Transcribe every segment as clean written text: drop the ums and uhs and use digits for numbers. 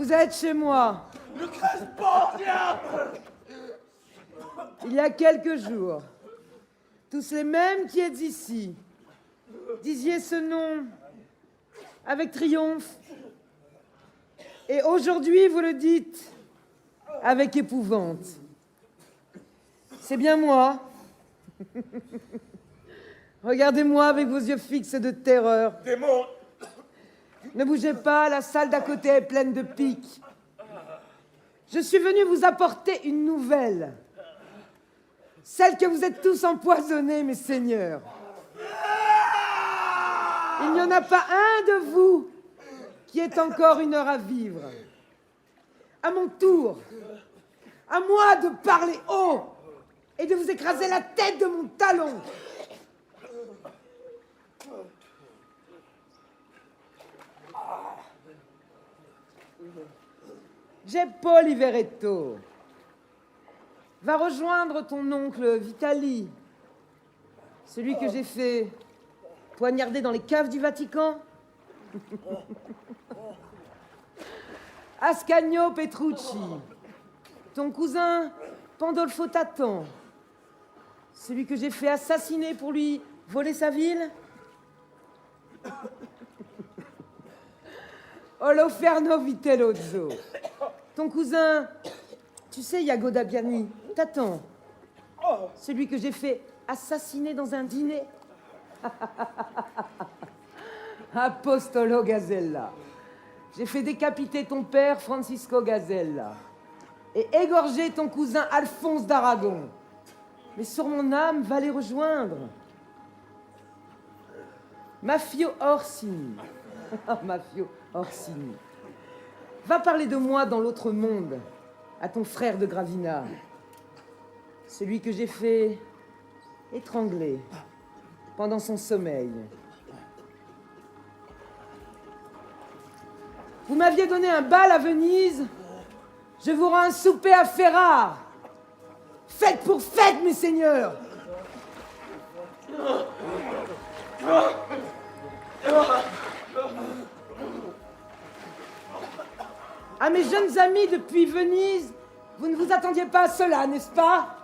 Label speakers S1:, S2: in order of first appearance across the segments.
S1: Vous êtes chez moi.
S2: Le Crespordien.
S1: Il y a quelques jours. Tous les mêmes qui êtes ici. Disiez ce nom avec triomphe. Et aujourd'hui, vous le dites avec épouvante. C'est bien moi. Regardez-moi avec vos yeux fixes de terreur.
S2: Démon.
S1: Ne bougez pas, la salle d'à côté est pleine de piques. Je suis venu vous apporter une nouvelle. Celle que vous êtes tous empoisonnés, mes seigneurs. Il n'y en a pas un de vous qui ait encore une heure à vivre. À mon tour, à moi de parler haut et de vous écraser la tête de mon talon. Geppo Liveretto, va rejoindre ton oncle Vitali, celui que j'ai fait poignarder dans les caves du Vatican. Ascanio Petrucci, ton cousin Pandolfo Tatan, celui que j'ai fait assassiner pour lui voler sa ville. Oloferno Vitellozzo, ton cousin, tu sais, Iago Dabiani, Tatan, celui que j'ai fait assassiner dans un dîner. Apostolo Gazella, j'ai fait décapiter ton père Francisco Gazella et égorger ton cousin Alphonse d'Aragon. Mais sur mon âme, va les rejoindre. Mafio Orsini, Mafio Orsini, va parler de moi dans l'autre monde à ton frère de Gravina, celui que j'ai fait étrangler pendant son sommeil. Vous m'aviez donné un bal à Venise, je vous rends un souper à Ferrare. Faites pour fête, mes seigneurs. À mes jeunes amis depuis Venise, vous ne vous attendiez pas à cela, n'est-ce pas?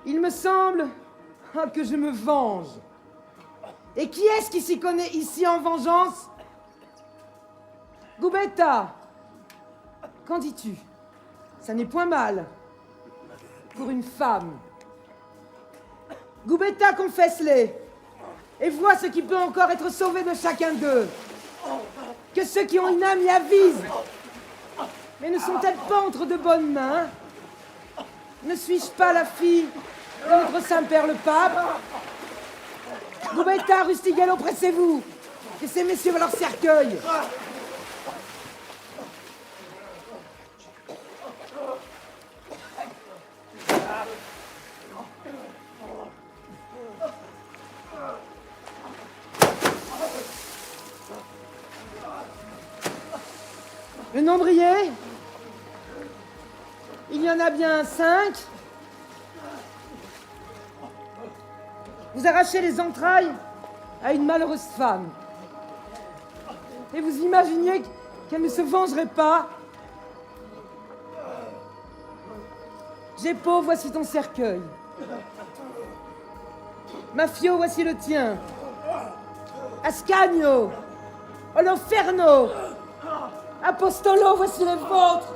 S1: Il me semble que je me venge. Et qui est-ce qui s'y connaît ici en vengeance? Gubetta, qu'en dis-tu? Ça n'est point mal pour une femme. Gubetta, confesse-les et vois ce qui peut encore être sauvé de chacun d'eux. Que ceux qui ont une âme y avisent. Mais ne sont-elles pas entre de bonnes mains? Ne suis-je pas la fille de notre Saint-Père le Pape? Gubetta, Rustighello, pressez-vous. Que ces messieurs à leur cercueil. Le nombrier? Il y en a bien 5. Vous arrachez les entrailles à une malheureuse femme. Et vous imaginiez qu'elle ne se vengerait pas? Geppo, voici ton cercueil. Mafio, voici le tien. Ascanio, Oloferno, Apostolo, voici les vôtres.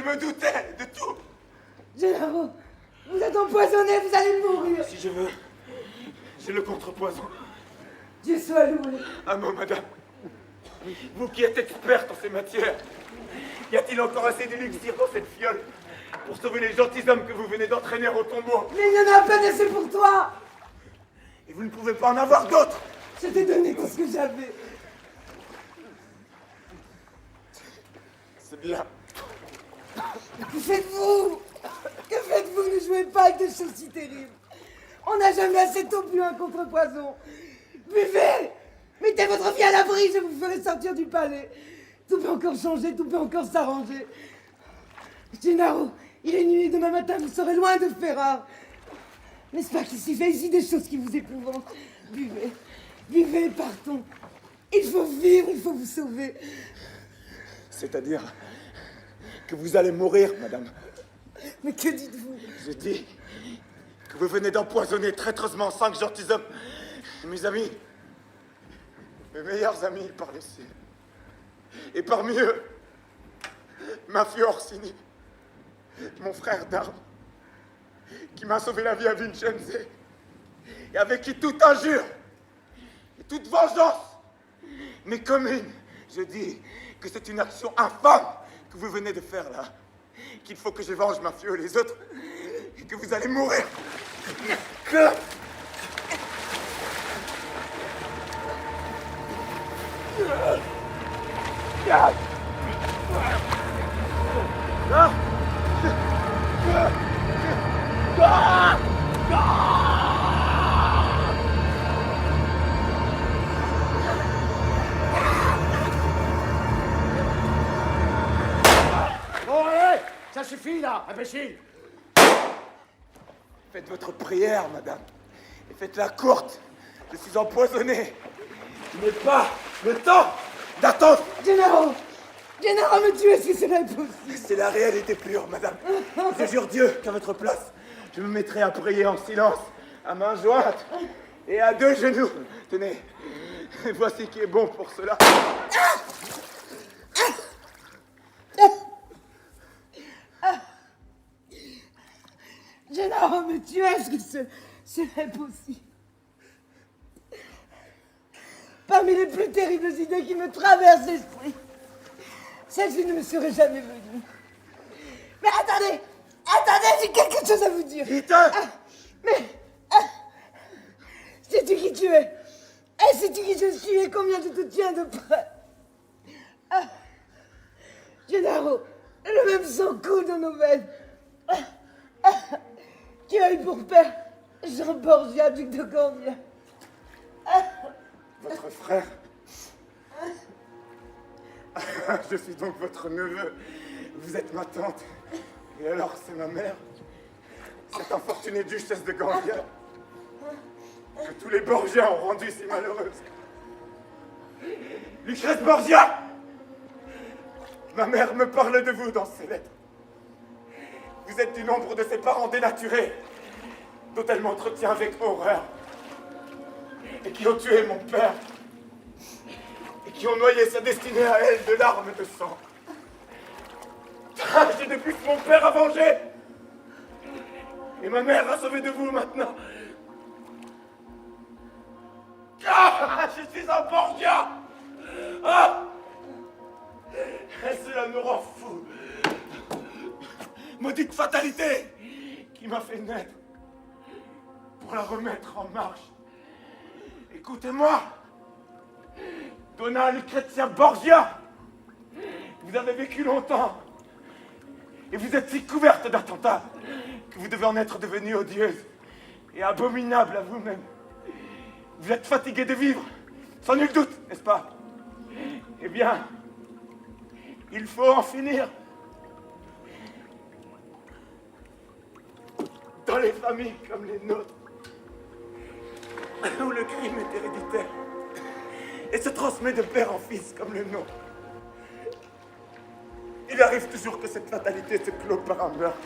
S2: me doutais de tout.
S1: Gennaro, vous êtes empoisonné, vous allez mourir.
S2: Si je veux, j'ai le contrepoison.
S1: Dieu soit loué.
S2: Un mot, madame. Vous qui êtes experte en ces matières, y a-t-il encore assez d'élixir dans cette fiole pour sauver les gentilshommes que vous venez d'entraîner au tombeau?
S1: Mais il y en a à peine assez pour toi.
S2: Et vous ne pouvez pas en avoir d'autres.
S1: Je t'ai donné tout ce que j'avais.
S2: C'est bien.
S1: Que faites-vous? Que faites-vous? Ne jouez pas avec des choses si terribles. On n'a jamais assez tôt bu un contrepoison. Buvez! Mettez votre vie à l'abri, je vous ferai sortir du palais. Tout peut encore changer, tout peut encore s'arranger. Gennaro, il est nuit, demain matin vous serez loin de Ferrare. N'est-ce pas qu'il s'y fait ici des choses qui vous épouvantent? Buvez, buvez, partons. Il faut vivre, il faut vous sauver.
S2: C'est-à-dire que vous allez mourir, madame.
S1: Mais que dites-vous?
S2: Je dis que vous venez d'empoisonner traîtreusement 5 gentilshommes, mes amis, mes meilleurs amis par ici. Et parmi eux, Maffio Orsini, mon frère d'armes, qui m'a sauvé la vie à Vincennes, et avec qui toute injure et toute vengeance m'est commune. Je dis que c'est une action infâme que vous venez de faire là, qu'il faut que je venge Maffio et les autres, et que vous allez mourir. Que...
S3: Bon, allez, ça suffit là, imbécile.
S2: Faites votre prière, madame, et faites-la courte. Je suis empoisonné. Je n'ai pas le temps d'attendre.
S1: Gennaro! Gennaro me tue, est-ce que cela est possible?
S2: C'est la réalité pure, madame. Je jure Dieu qu'à votre place, je me mettrai à prier en silence, à main jointe et à 2 genoux. Tenez, voici qui est bon pour cela.
S1: Gennaro me tue, est-ce que cela est possible? Parmi les plus terribles idées qui me traversent l'esprit, celle-ci ne me serait jamais venue. Mais attendez, j'ai quelque chose à vous dire.
S2: Vite!
S1: Sais-tu qui tu es? Et sais-tu qui je suis et combien je te tiens de près? Gennaro, le même sang coule dans nos veines. Tu as eu pour père Jean Borgia, duc de Gandia.
S2: Votre frère. Je suis donc votre neveu. Vous êtes ma tante. Et alors, c'est ma mère. Cette infortunée duchesse de Gandia. Que tous les Borgia ont rendue si malheureuse. Lucrèce Borgia! Ma mère me parle de vous dans ses lettres. Vous êtes du nombre de ses parents dénaturés, dont elle m'entretient avec horreur, et qui ont tué mon père, et qui ont noyé sa destinée à elle de larmes de sang. J'ai depuis que mon père a vengé, et ma mère a sauvé de vous maintenant. Je suis un Borgia! Et cela me rend fou. Maudite fatalité qui m'a fait naître pour la remettre en marche. Écoutez-moi, Donna Lucrezia Borgia, vous avez vécu longtemps et vous êtes si couverte d'attentats que vous devez en être devenue odieuse et abominable à vous-même. Vous êtes fatigué de vivre, sans nul doute, n'est-ce pas? Eh bien, il faut en finir. Dans les familles comme les nôtres, où le crime est héréditaire et se transmet de père en fils comme le nôtre, il arrive toujours que cette fatalité se clôt par un meurtre,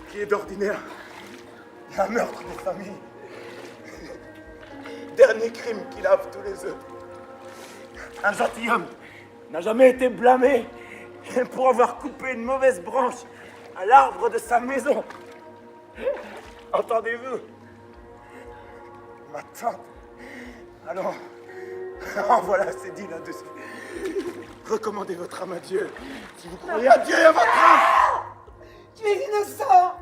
S2: qui est d'ordinaire un meurtre de famille. Dernier crime qui lave tous les autres. Un gentilhomme n'a jamais été blâmé Et pour avoir coupé une mauvaise branche à l'arbre de sa maison. Entendez-vous? Ma tante. Allons. En voilà, c'est dit là-dessus. Recommandez votre âme à Dieu. Si vous croyez à Dieu et à votre âme.
S1: Tu es innocent.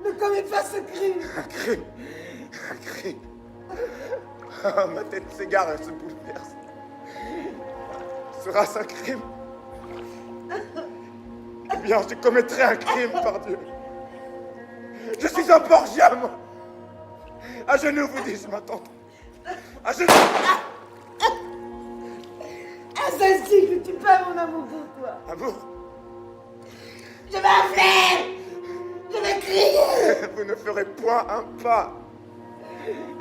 S1: Ne commets pas ce crime.
S2: Un crime. Un crime. Ah, ma tête s'égare, elle se bouleverse. Sera-ce un crime? Eh bien, je commettrai un crime, par Dieu. Je suis un Borgia, moi. À genoux, vous dis-je, ma tante. À genoux.
S1: Assassin, que tu pas mon amour pour toi.
S2: Amour,
S1: Je vais appeler. Je vais crier.
S2: vous ne ferez point un pas.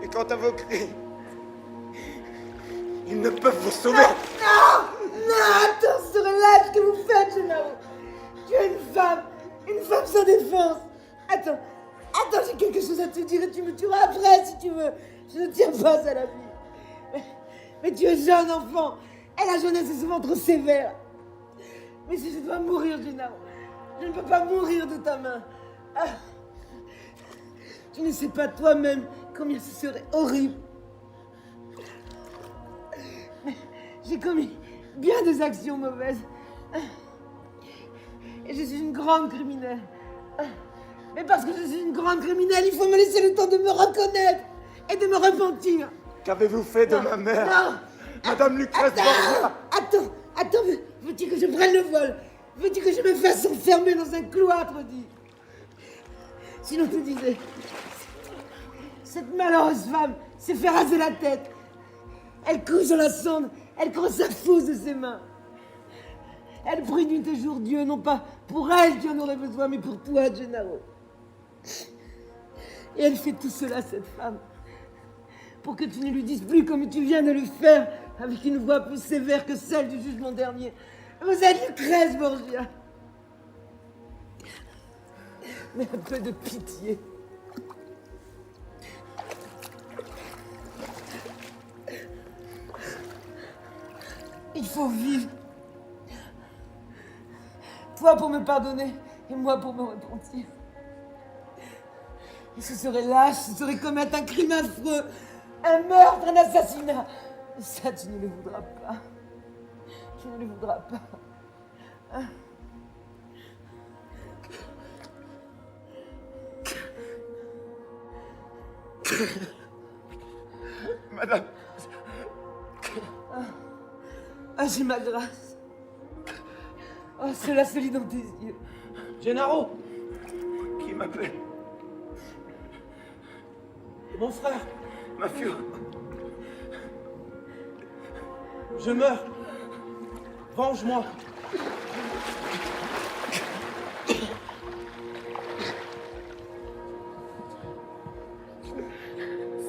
S2: Et quant à vos cris, ils ne peuvent vous sauver.
S1: Non, attends, ce relâche que vous faites, Gennaro. Tu es une femme sans défense. Attends, j'ai quelque chose à te dire et tu me tueras après si tu veux. Je ne tiens pas à la vie. Mais tu es jeune, enfant, et la jeunesse est souvent trop sévère. Mais si je dois mourir, Gennaro, je ne peux pas mourir de ta main. Ah. Tu ne sais pas toi-même combien ce serait horrible. J'ai commis bien des actions mauvaises. Et je suis une grande criminelle. Mais parce que je suis une grande criminelle, il faut me laisser le temps de me reconnaître et de me repentir.
S2: Qu'avez-vous fait de ma mère,
S1: Non.
S2: Madame Lucrèce Borgia?
S1: Attends, veux-tu que je prenne le vol? Veux-tu que je me fasse enfermer dans un cloître, dis? Sinon, tu disais, cette malheureuse femme s'est fait raser la tête. Elle couche dans la cendre, elle creuse sa fosse de ses mains. Elle prie nuit et jour Dieu, non pas pour elle qui en aurait besoin, mais pour toi, Gennaro. Et elle fait tout cela, cette femme, pour que tu ne lui dises plus comme tu viens de le faire, avec une voix plus sévère que celle du jugement dernier. Vous êtes Lucrèce Borgia. Mais un peu de pitié. Il faut vivre. Toi pour me pardonner et moi pour me repentir. Et ce serait lâche, ce serait commettre un crime affreux, un meurtre, un assassinat. Et ça, tu ne le voudras pas. Tu ne le voudras pas. Hein?
S2: Madame.
S1: Ah, j'ai ma grâce. Oh, cela se lit dans tes yeux.
S3: Gennaro,
S2: Qui m'appelle?
S3: mon frère,
S2: Mafieux.
S3: je meurs. Venge-moi.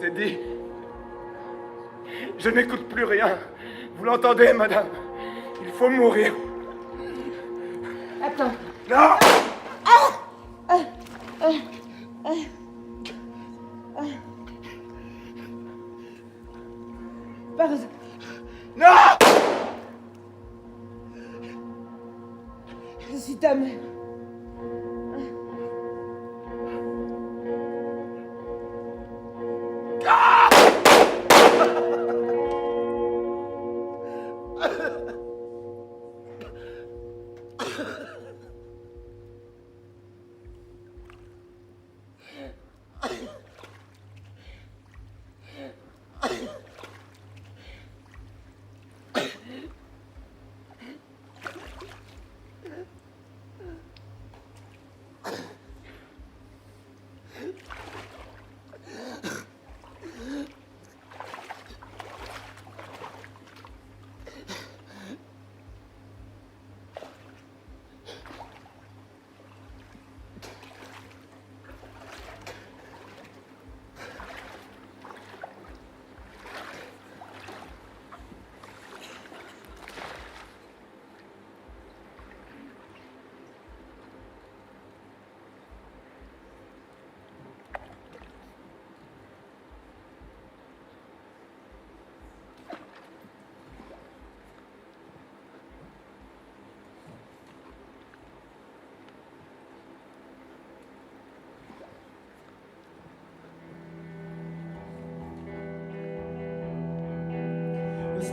S2: C'est dit. Je n'écoute plus rien. Vous l'entendez, madame? Il faut mourir.
S1: Attends.
S2: Non!
S1: Pardon.
S2: Non!
S1: Je suis ta mère.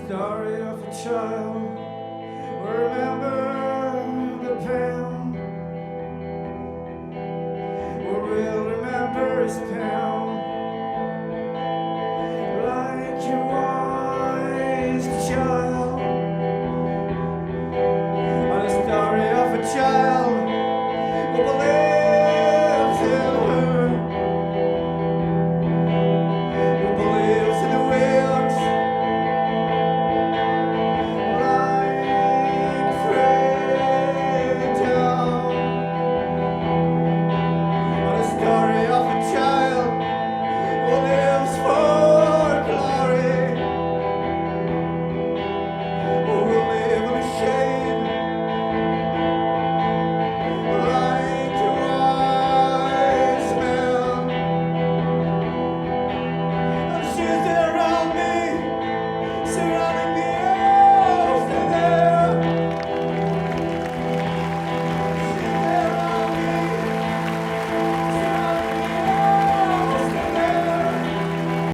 S4: story of a child. Remember the pain. We'll remember his pain.